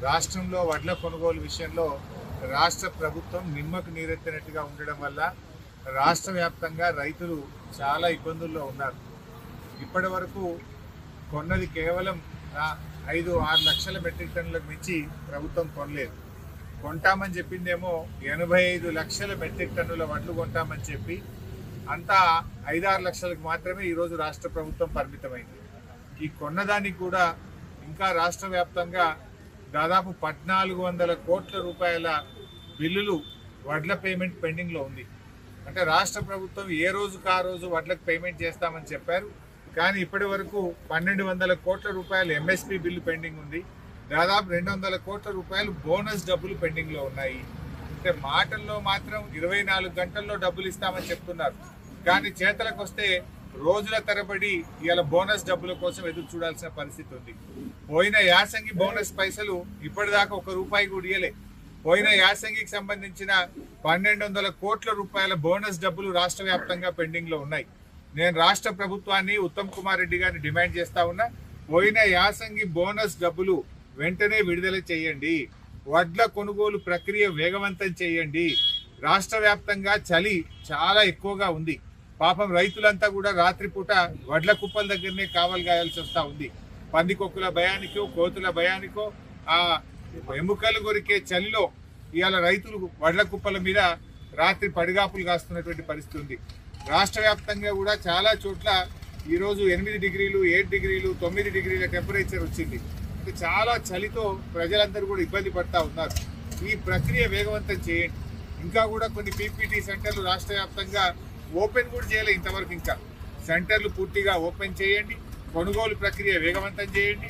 రాష్ట్రంలో వడ్ల కొనుగోలు విషయంలో రాష్ట్ర ప్రభుత్వం నిమ్మకు నీరెత్తినట్టుగా ఉండడం వల్ల రాష్ట్ర వ్యాప్తంగా రైతులు చాలా ఇబ్బందుల్లో ఉన్నారు. ఇప్పటి వరకు కొన్నది కేవలం 5-6 లక్షల మెట్రిక్ టన్నులకు మించి ప్రభుత్వం కొనలేదు. కొంటామని చెప్పిందేమో 85 లక్షల మెట్రిక్ టన్నుల వడ్లు కొంటామని చెప్పి అంతా 5-6 లక్షలకు మాత్రమే ఈరోజు రాష్ట్ర ప్రభుత్వం పరిమితమైంది. ఈ కొన్నదానికి కూడా ఇంకా రాష్ట్ర వ్యాప్తంగా దాదాపు 1400 కోట్ల రూపాయల బిల్లులు వడ్ల పేమెంట్ పెండింగ్లో ఉంది. అంటే రాష్ట్ర ప్రభుత్వం ఏ రోజుకు ఆ రోజు వడ్లకు పేమెంట్ చేస్తామని చెప్పారు, కానీ ఇప్పటి వరకు 1200 కోట్ల రూపాయలు ఎంఎస్పీ బిల్లు పెండింగ్ ఉంది. దాదాపు 200 కోట్ల రూపాయలు బోనస్ డబ్బులు పెండింగ్లో ఉన్నాయి. అంటే మాటల్లో మాత్రం 24 గంటల్లో డబ్బులు ఇస్తామని చెప్తున్నారు, కానీ చేతలకు వస్తే రోజుల తరబడి ఇవాళ బోనస్ డబ్బుల కోసం ఎదురు చూడాల్సిన పరిస్థితి ఉంది. పోయిన యాసంగి బోనస్ పైసలు ఇప్పటిదాకా 1 రూపాయి కూడా ఇయ్యలే. పోయిన యాసంగికి సంబంధించిన 1200 కోట్ల రూపాయల బోనస్ డబ్బులు రాష్ట్ర వ్యాప్తంగా పెండింగ్ లో ఉన్నాయి. నేను రాష్ట్ర ప్రభుత్వాన్ని, ఉత్తమ్ కుమార్ రెడ్డి గారిని డిమాండ్ చేస్తా ఉన్నా, పోయిన యాసంగి బోనస్ డబ్బులు వెంటనే విడుదల చేయండి. వడ్ల కొనుగోలు ప్రక్రియ వేగవంతం చేయండి. రాష్ట్ర వ్యాప్తంగా చలి చాలా ఎక్కువగా ఉంది. పాపం రైతులంతా కూడా రాత్రిపూట వడ్ల కుప్పల దగ్గరనే కావలి గాయాల్సి వస్తూ ఉంది. పందికొక్కుల భయానికో, కోతుల భయానికో, ఆ ఎముకలు కొరికే చలిలో ఇవాళ రైతులు వడ్ల కుప్పల మీద రాత్రి పడిగాపులు కాస్తున్నటువంటి పరిస్థితి ఉంది. రాష్ట్ర వ్యాప్తంగా కూడా చాలా చోట్ల ఈరోజు 8 డిగ్రీలు, 7 డిగ్రీలు, 9 డిగ్రీల టెంపరేచర్ వచ్చింది. అంటే చాలా చలితో ప్రజలందరూ కూడా ఇబ్బంది పడతా ఉన్నారు. ఈ ప్రక్రియ వేగవంతం చేయండి. ఇంకా కూడా కొన్ని పీపీటీ సెంటర్లు రాష్ట్ర వ్యాప్తంగా ఓపెన్ కూడా చేయలేదు ఇంతవరకు. ఇంకా సెంటర్లు పూర్తిగా ఓపెన్ చేయండి. కొనుగోలు ప్రక్రియ వేగవంతం చేయండి.